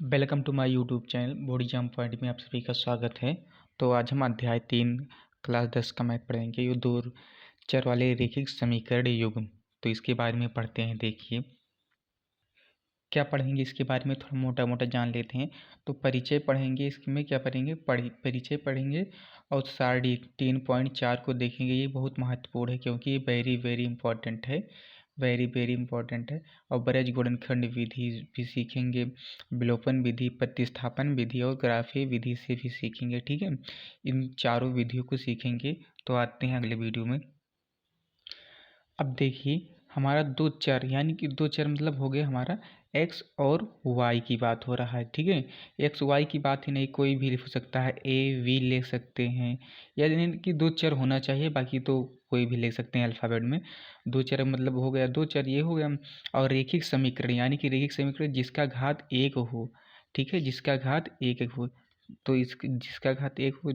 Welcome to my YouTube channel Body Jump Point में आप सभी का स्वागत है। तो आज हम अध्याय 3 क्लास 10 का मैथ पढ़ेंगे। ये दो चर वाले रैखिक समीकरण युग्म। तो इसके बारे में पढ़ते हैं। देखिए क्या पढ़ेंगे, इसके बारे में थोड़ा मोटा मोटा जान लेते हैं। तो परिचय पढ़ेंगे, इसमें क्या पढ़ेंगे, परिचय पढ़ेंगे और सारणी 3.4 को देखेंगे। ये बहुत महत्वपूर्ण है क्योंकि ये वेरी वेरी इंपॉर्टेंट है, वेरी वेरी इंपॉर्टेंट है। और ब्रज गुणनखंड विधि भी सीखेंगे, विलोपन विधि, प्रतिस्थापन विधि और ग्राफीय विधि से भी सीखेंगे। ठीक है, इन चारों विधियों को सीखेंगे। तो आते हैं अगले वीडियो में। अब देखिए हमारा दो चर, यानी कि दो चर मतलब हो गया हमारा एक्स और वाई की बात हो रहा है। ठीक है, एक्स वाई की बात ही नहीं, कोई भी हो सकता है, ए वी ले सकते हैं, यानी कि दो चर होना चाहिए, बाकी तो कोई भी ले सकते हैं अल्फ़ाबेट में। दो चर मतलब हो गया, दो चर ये हो गया। और रैखिक समीकरण, यानी कि रैखिक समीकरण जिसका घात एक हो। ठीक है, जिसका घात एक एक हो। तो इस जिसका घात एक हो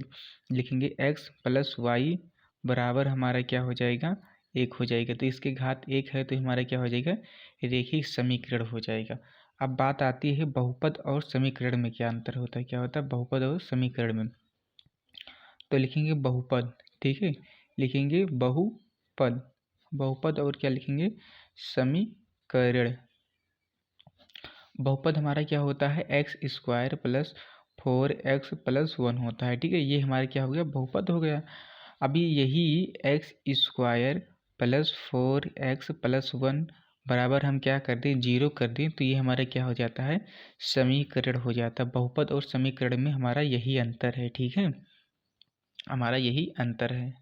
लिखेंगे एक्स प्लस वाई बराबर हमारा क्या हो जाएगा, एक हो जाएगा। तो इसके घात एक है तो हमारा क्या हो जाएगा, रैखिक समीकरण हो जाएगा। अब बात आती है बहुपद और समीकरण में क्या अंतर होता है, क्या होता है बहुपद और समीकरण में। तो लिखेंगे बहुपद, ठीक है, लिखेंगे बहुपद, बहुपद और क्या लिखेंगे, समीकरण। बहुपद हमारा क्या होता है, x square plus 4x plus 1 होता है। ठीक है, ये हमारा क्या हो गया, बहुपद हो गया। अभी यही x square plus 4x plus 1 बराबर हम क्या कर दें, जीरो कर दें, तो ये हमारा क्या हो जाता है, समीकरण हो जाता है। बहुपद और समीकरण में हमारा यही अंतर है। ठीक है, हमारा यही अंतर है।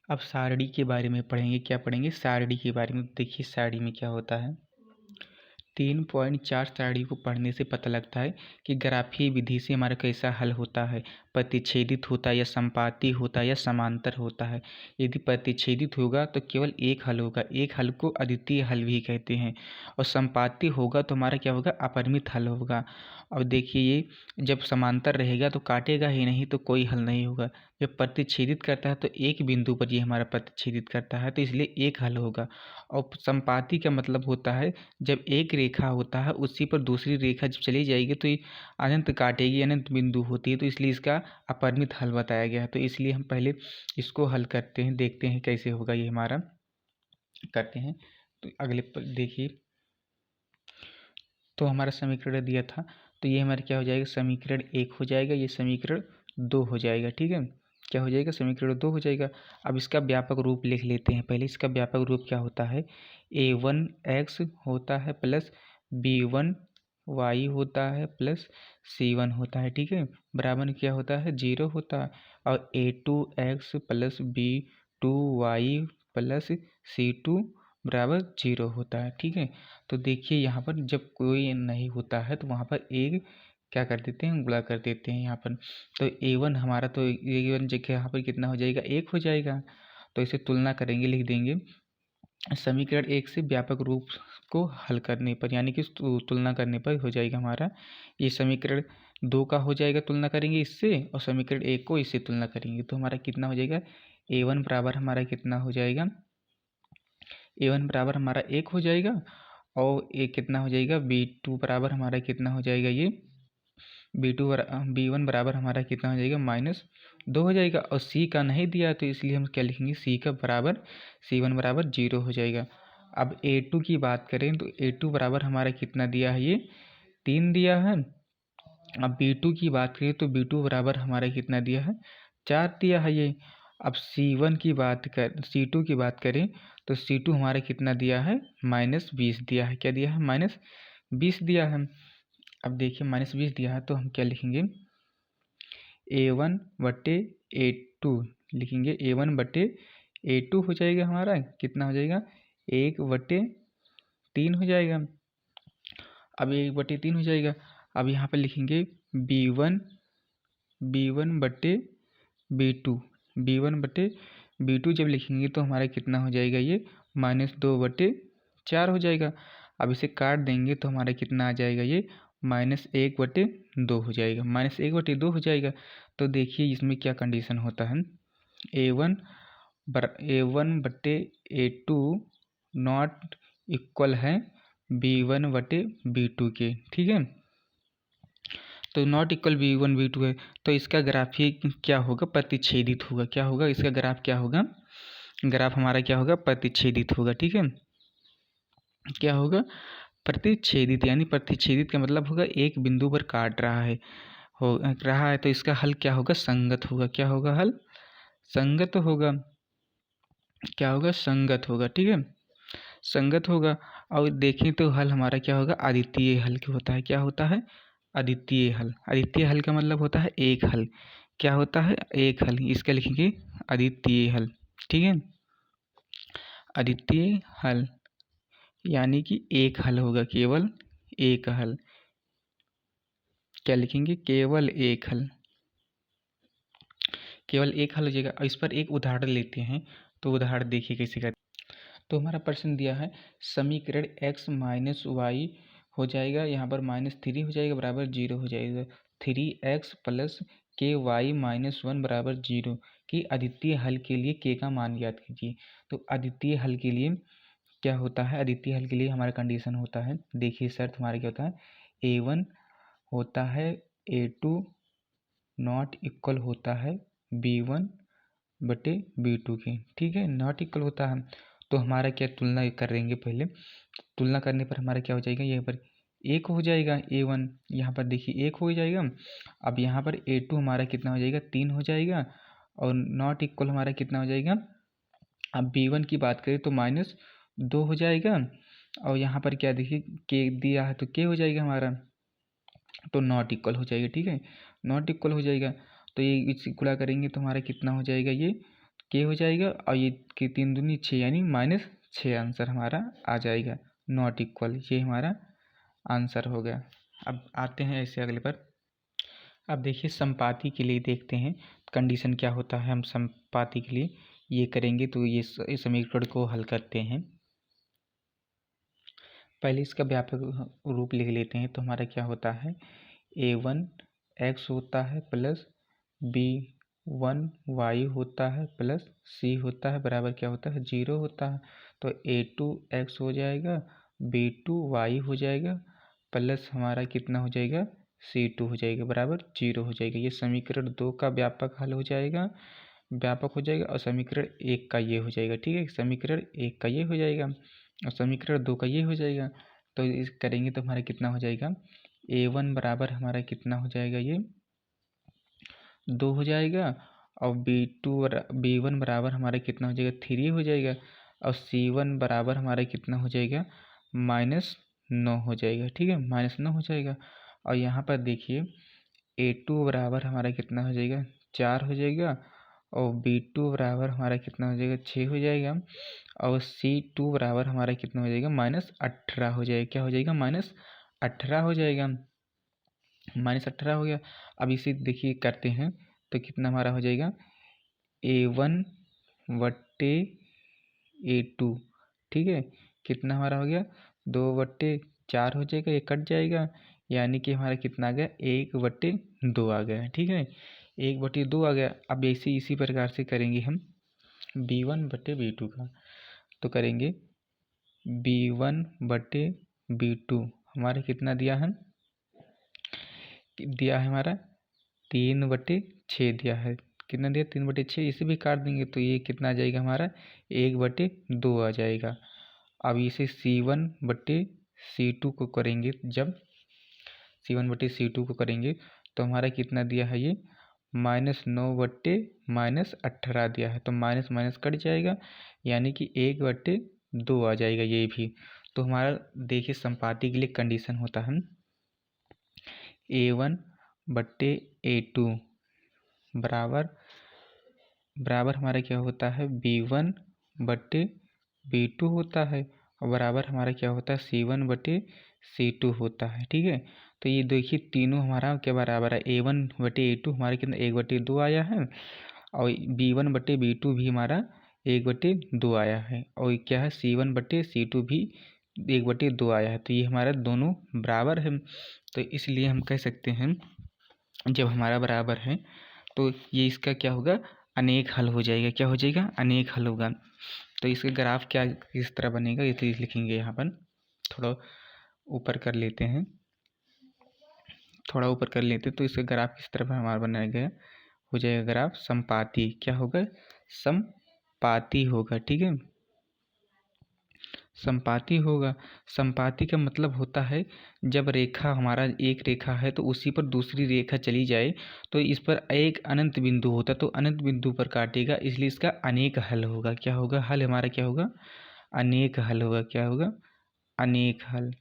अब सारणी के बारे में पढ़ेंगे। क्या पढ़ेंगे, सारणी के बारे में। देखिए सारणी में क्या होता है, 3.4 सारणी को पढ़ने से पता लगता है कि ग्राफीय विधि से हमारा कैसा हल होता है, प्रतिच्छेदित होता है या संपाती होता है या समांतर होता है। यदि प्रतिच्छेदित होगा तो केवल एक हल होगा, एक हल को अद्वितीय हल भी कहते हैं। और संपाती होगा तो हमारा क्या होगा, अपरिमित हल होगा। अब देखिए ये जब समांतर रहेगा तो काटेगा ही नहीं, तो कोई हल नहीं होगा। जब प्रतिच्छेदित करता है तो एक बिंदु पर ये हमारा प्रतिच्छेदित करता है, तो इसलिए एक हल होगा। और संपाती का मतलब होता है जब एक रेखा होता है उसी पर दूसरी रेखा जब चली जाएगी तो ये अनंत काटेगी, अनंत बिंदु होती है, तो इसलिए इसका अपरिमित हल बताया गया है। तो इसलिए हम पहले इसको हल करते हैं, देखते हैं कैसे होगा ये हमारा, करते हैं। तो अगले पर देखिए, तो हमारा समीकरण दिया था, तो ये हमारा क्या हो जाएगा, समीकरण एक हो जाएगा, ये समीकरण दो हो जाएगा। ठीक है, क्या हो जाएगा, समीकरण दो हो जाएगा। अब इसका व्यापक रूप लिख लेते हैं पहले। इसका व्यापक रूप क्या होता है, a1x होता है प्लस b1y होता है प्लस c1 होता है। ठीक है, बराबर क्या होता है, जीरो होता है। और a2x plus b2y plus c2 बराबर जीरो होता है। ठीक है, तो देखिए यहाँ पर जब कोई नहीं होता है तो वहाँ पर एक क्या कर देते हैं, गुणा कर देते हैं यहाँ पर। तो a1 हमारा, तो a1 जगह यहाँ पर कितना हो जाएगा, एक हो जाएगा। तो इसे तुलना करेंगे, लिख देंगे समीकरण एक से व्यापक रूप को हल करने पर, यानी कि तुलना करने पर हो जाएगा हमारा ये समीकरण दो का हो जाएगा, तुलना करेंगे इससे, और समीकरण एक को इससे तुलना करेंगे तो हमारा कितना हो जाएगा, a1 बराबर हमारा कितना हो जाएगा, a1 बराबर हमारा एक हो जाएगा। और ये कितना हो जाएगा, b2 बराबर हमारा कितना हो जाएगा, ये b1 बराबर हमारा कितना हो जाएगा, -2 हो जाएगा। और c का नहीं दिया तो इसलिए हम क्या लिखेंगे, c का बराबर c1 बराबर 0 हो जाएगा। अब a2 की बात करें तो a2 बराबर हमारा कितना दिया है, ये 3 दिया है। अब b2 की बात करें तो b2 बराबर हमारा कितना दिया है, 4 दिया है ये। अब c2 की बात करें तो c2 हमारा कितना दिया है, -20 दिया है। क्या दिया है, -20 दिया है। अब देखिए -20 दिया है तो हम क्या लिखेंगे, a1 बटे a2 लिखेंगे, a1 बटे a2 हो जाएगा हमारा, कितना हो जाएगा, 1/3 हो जाएगा। अब 1/3 हो जाएगा। अब यहाँ पर लिखेंगे b1 बटे b2 बटे b2 जब लिखेंगे तो हमारा कितना हो जाएगा, ये -2/4 हो जाएगा। अब इसे काट देंगे तो हमारा कितना आ जाएगा, ये -1/2 हो जाएगा, -1/2 हो जाएगा। तो देखिए इसमें क्या कंडीशन होता है, a1 बटे a2 नॉट इक्वल है b1 बटे b2 के। ठीक है, तो नॉट इक्वल V1 V2 है, तो इसका ग्राफ ही क्या होगा, प्रतिच्छेदित होगा। क्या होगा, इसका ग्राफ क्या होगा, ग्राफ हमारा क्या होगा, प्रतिच्छेदित होगा। ठीक है, क्या होगा, प्रतिच्छेदित। यानी प्रतिच्छेदित का मतलब होगा एक बिंदु पर काट रहा है, तो इसका हल क्या होगा, संगत होगा। क्या होगा, हल संगत होगा। क्या होगा, संगत होगा। ठीक है, संगत होगा। और देखें तो हल हमारा क्या होगा, अद्वितीय हल क्या होता है, क्या होता है, अद्वितीय हल। अद्वितीय हल का मतलब होता है एक हल। क्या होता है, एक हल। इसका लिखेंगे अद्वितीय हल। ठीक है, अद्वितीय हल यानी कि एक हल होगा, केवल एक हल। क्या लिखेंगे, केवल एक हल। केवल एक हल हो जाएगा। इस पर एक उदाहरण लेते हैं, तो उदाहरण देखिए कैसे करते। तो हमारा प्रश्न दिया है समीकरण x माइनस वाई हो जाएगा, यहाँ पर -3 हो जाएगा बराबर 0 हो जाएगा। 3x प्लस के वाई -1 बराबर 0 की अद्वितीय हल के लिए k का मान ज्ञात कीजिए। तो अद्वितीय हल के लिए क्या होता है, अद्वितीय हल के लिए हमारा कंडीशन होता है, देखिए शर्त हमारा क्या होता है, A1 होता है A2 नॉट इक्वल होता है B1 बटे B2 के। ठीक है, नॉट इक्वल होता है, तो हमारा क्या तुलना करेंगे, पहले तुलना करने पर हमारा क्या हो जाएगा, यहाँ पर एक हो जाएगा A1, यहाँ पर देखिए एक हो जाएगा। अब यहाँ पर A2 हमारा कितना हो जाएगा, 3 हो जाएगा, और नॉट इक्वल हमारा कितना हो जाएगा। अब B1 की बात करें तो -2 हो जाएगा, और यहाँ पर क्या देखिए के दिया है तो के हो जाएगा हमारा, तो नॉट इक्वल हो जाएगा। ठीक है, नॉट इक्वल हो जाएगा, तो ये इसे गुणा करेंगे तो हमारा कितना हो जाएगा, ये के हो जाएगा, और ये के 3 दूनी 6 यानी -6 आंसर हमारा आ जाएगा। नॉट इक्वल ये हमारा आंसर हो गया। अब आते हैं ऐसे अगले पर। अब देखिए संपाति के लिए देखते हैं कंडीशन क्या होता है। हम संपाति के लिए ये करेंगे, तो ये समीकरण को हल करते हैं। पहले इसका व्यापक रूप लिख लेते हैं, तो हमारा क्या होता है, A1 x होता है प्लस B1 y होता है प्लस C होता है बराबर क्या होता है, 0 होता है। तो A2 x हो जाएगा, B2 y हो जाएगा, प्लस हमारा कितना हो जाएगा, C2 हो जाएगा बराबर 0 हो जाएगा। ये समीकरण 2 का व्यापक हल हो जाएगा, व्यापक हो जाएगा, और समीकरण 1 का ये हो जाएगा। ठीक है, समीकरण 1 का ये हो जाएगा, और समीकरण 2 का ये हो जाएगा। तो इस करेंगे तो हमारा कितना हो जाएगा, A1 बराबर हमारा कितना हो जाएगा, ये 2 हो जाएगा, और B1 बराबर हमारा कितना हो जाएगा, 3 हो जाएगा, और C1 बराबर हमारा कितना हो जाएगा, -9 हो जाएगा। ठीक है, -9 हो जाएगा। और यहाँ पर देखिए A2 बराबर हमारा कितना हो जाएगा, 4 हो जाएगा, और B2 बराबर हमारा कितना हो जाएगा, 6 हो जाएगा, और C2 बराबर हमारा कितना हो जाएगा, -18 हो जाएगा। क्या हो जाएगा, -18 हो जाएगा, -18 हो गया। अब इसे देखिए करते हैं, तो कितना हमारा हो जाएगा, A1 बट्टे A2। ठीक है, कितना हमारा हो गया, 2/4 हो जाएगा, ये कट जाएगा, यानी कि हमारा कितना आ गया, 1/2 आ गया। ठीक है, 1/2 आ गया। अब ऐसे इसी प्रकार से करेंगे हम B1 बटे B2 का, तो करेंगे B1 बटे B2 हमारा कितना दिया है, हमारा 3/6 दिया है। कितना दिया, 3/6। इसे भी काट देंगे तो ये कितना आ जाएगा हमारा, 1/2 आ जाएगा। अब इसे C1 बटे C2 को करेंगे, जब C1 बटे C2 को करेंगे तो हमारा कितना दिया है, ये -9 बट्टे -18 दिया है, तो माइनस माइनस कट जाएगा, यानी कि 1/2 आ जाएगा ये भी। तो हमारा देखिए संपाति के लिए कंडीशन होता है A1 बट्टे A2 बराबर हमारा क्या होता है, B1 बट्टे B2 होता है, और बराबर हमारा क्या होता है, C1 बटे C2 होता है। ठीक है, तो ये देखिए तीनों हमारा क्या बराबर है, A1 बटे A2 हमारे कितना 1/2 आया है, और B1 बटे B2 भी हमारा 1/2 आया है, और क्या है C1 बटे C2 भी 1/2 आया है। तो ये हमारा दोनों बराबर है, तो इसलिए हम कह सकते हैं जब हमारा बराबर है तो ये इसका क्या होगा, अनेक हल हो जाएगा। क्या हो जाएगा, अनेक हल होगा। तो इसका ग्राफ क्या किस तरह बनेगा, ये चीज़ लिखेंगे यहाँ पर, थोड़ा ऊपर कर लेते हैं। थोड़ा ऊपर कर लेते तो इसका ग्राफ किस तरफ हमारा बनाया गया हो जाएगा ग्राफ समपाती। क्या होगा? समपाती होगा। ठीक है, समपाती होगा। समपाती का मतलब होता है जब रेखा हमारा एक रेखा है तो उसी पर दूसरी रेखा चली जाए तो इस पर एक अनंत बिंदु होता तो अनंत बिंदु पर काटेगा, इसलिए इसका अनेक हल होगा। क्या होगा? हल हमारा क्या होगा? अनेक हल होगा। क्या होगा? अनेक हल।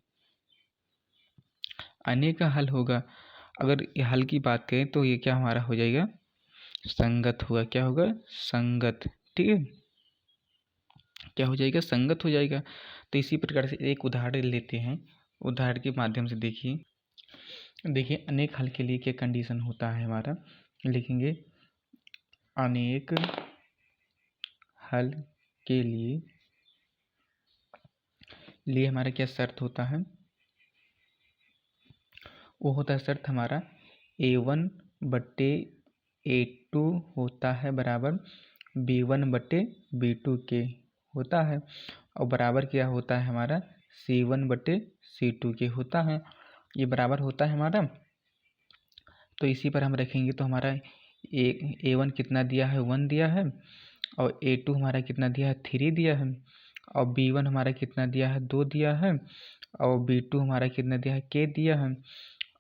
अनेक हल होगा। अगर ये हल की बात करें तो ये क्या हमारा हो जाएगा? संगत होगा। क्या होगा? संगत। ठीक है, क्या हो जाएगा? संगत हो जाएगा। तो इसी प्रकार से एक उदाहरण लेते हैं, उदाहरण के माध्यम से देखिए अनेक हल के लिए क्या कंडीशन होता है हमारा, लिखेंगे अनेक हल के लिए हमारा क्या शर्त होता है? वो होता है शर्त हमारा A1/A2 होता है बराबर B1/B2 के होता है, और बराबर क्या होता है हमारा? C1/C2 के होता है। ये बराबर होता है हमारा। तो इसी पर हम रखेंगे तो हमारा A1 कितना दिया है? 1 दिया है, और A2 हमारा कितना दिया है? 3 दिया है, और B1 हमारा कितना दिया है? 2 दिया है, और B2 हमारा कितना दिया है? K दिया है।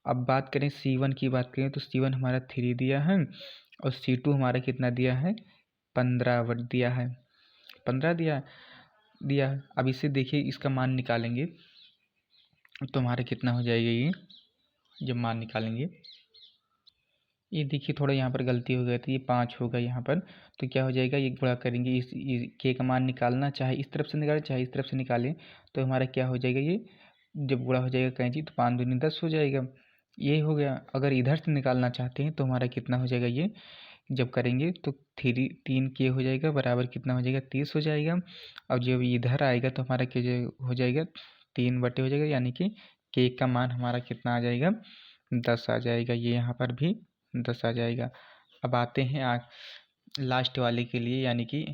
अब बात करें C1 की बात करें तो C1 हमारा 3 दिया है, और C2 हमारा कितना दिया है? 15 दिया है। 15 दिया है। अब इसे देखिए, इसका मान निकालेंगे तो हमारा कितना हो जाएगा? ये जब मान निकालेंगे, ये देखिए थोड़ा यहाँ पर गलती हो गई थी, ये 5 होगा यहाँ पर। तो क्या हो जाएगा? ये गुणा करेंगे, इस के का मान निकालना चाहे इस तरफ से निकालें चाहे इस तरफ से निकालें तो हमारा क्या हो जाएगा? ये जब गुणा हो जाएगा कैंची तो 5 दूनी 10 हो जाएगा। ये हो गया। अगर इधर से निकालना चाहते हैं तो हमारा कितना हो जाएगा? ये जब करेंगे तो 3 के हो जाएगा बराबर कितना हो जाएगा? 30 हो जाएगा। और जब इधर आएगा तो हमारा क्या हो जाएगा? 3 बटे हो जाएगा, यानी कि के का मान हमारा कितना आ जाएगा? 10 आ जाएगा। ये यहाँ पर भी 10 आ जाएगा। अब आते हैं लास्ट वाले के लिए, यानी कि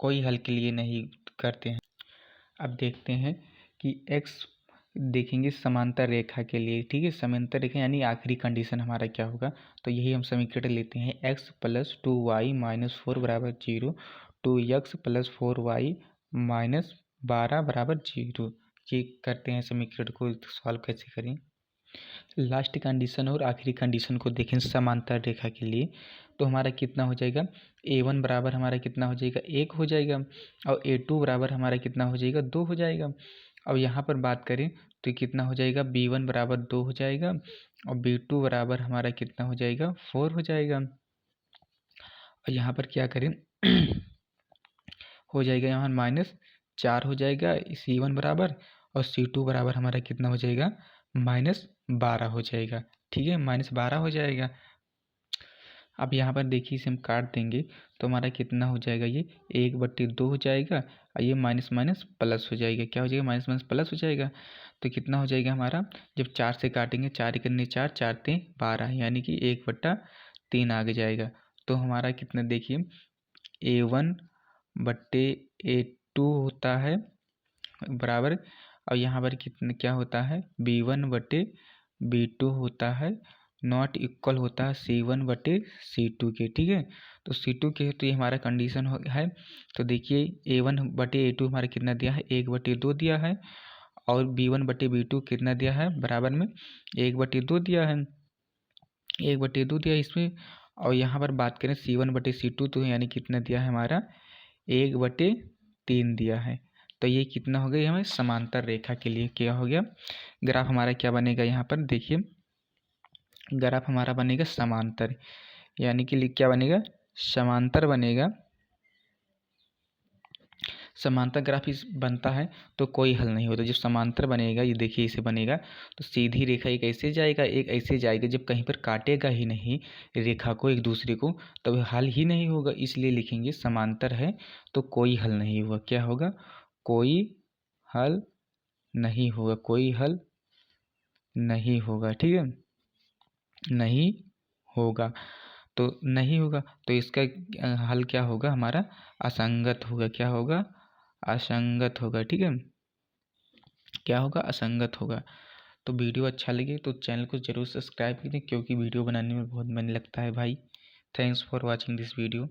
कोई हल के लिए नहीं करते हैं। अब देखते हैं कि x देखेंगे समांतर रेखा के लिए। ठीक है, समांतर रेखा यानी आखिरी कंडीशन हमारा क्या होगा? तो यही हम समीकरण लेते हैं x + 2y - 4 = 0, 2x + 4y - 12 = 0। ये करते हैं समीकरण को सॉल्व कैसे करें। लास्ट कंडीशन और आखिरी कंडीशन को देखें समांतर रेखा के लिए तो हमारा कितना हो जाएगा? A1 बराबर हमारा कितना हो जाएगा? 1 हो जाएगा, और A2 बराबर हमारा कितना हो जाएगा? 2 हो जाएगा। अब यहाँ पर बात करें तो कितना हो जाएगा? B1 बराबर 2 हो जाएगा, और B2 बराबर हमारा कितना हो जाएगा? 4 हो जाएगा। और यहाँ पर क्या करें हो जाएगा यहाँ -4 हो जाएगा C1 बराबर, और C2 बराबर हमारा कितना हो जाएगा? -12 हो जाएगा। ठीक है, -12 हो जाएगा। अब यहाँ पर देखिए इसे हम काट देंगे तो हमारा कितना हो जाएगा? ये 1/2 हो जाएगा, और ये माइनस माइनस प्लस हो जाएगा। क्या हो जाएगा? माइनस माइनस प्लस हो जाएगा। तो कितना हो जाएगा हमारा? जब 4 से काटेंगे, 4 × 4 4 × 12, यानी कि 1/3 आगे जाएगा। तो हमारा कितना देखिए A1/A2 होता है बराबर, और यहाँ पर कितना क्या होता है? B1/B2 होता है, नॉट इक्वल होता है C1/C2 के। ठीक है, तो C2 के तो ये हमारा कंडीशन है। तो देखिए A1/A2 हमारा कितना दिया है? 1/2 दिया है, और B1/B2 कितना दिया है? बराबर में 1/2 दिया है, 1/2 दिया इसमें। और यहाँ पर बात करें C1/C2 तो यानी कितना दिया है हमारा? 1/3 दिया है। तो ये कितना हो गया? हमें समांतर रेखा के लिए क्या हो गया? ग्राफ हमारा क्या बनेगा? यहाँ पर देखिए ग्राफ हमारा बनेगा समांतर, यानी कि क्या बनेगा? समांतर बनेगा। समांतर ग्राफ इस बनता है तो कोई हल नहीं होता। जब समांतर बनेगा, ये देखिए इसे बनेगा तो सीधी रेखा एक ऐसे जाएगा एक ऐसे जाएगा, जब कहीं पर काटेगा ही नहीं रेखा को एक दूसरे को तब हल ही नहीं होगा। इसलिए लिखेंगे समांतर है तो कोई हल नहीं होगा। क्या होगा? कोई हल नहीं होगा। कोई हल नहीं होगा। ठीक है, नहीं होगा। तो नहीं होगा तो इसका हल क्या होगा हमारा? असंगत होगा। क्या होगा? असंगत होगा। ठीक है, क्या होगा? असंगत होगा। तो वीडियो अच्छा लगे तो चैनल को ज़रूर सब्सक्राइब करें, क्योंकि वीडियो बनाने में बहुत मन लगता है भाई। Thanks for watching this video.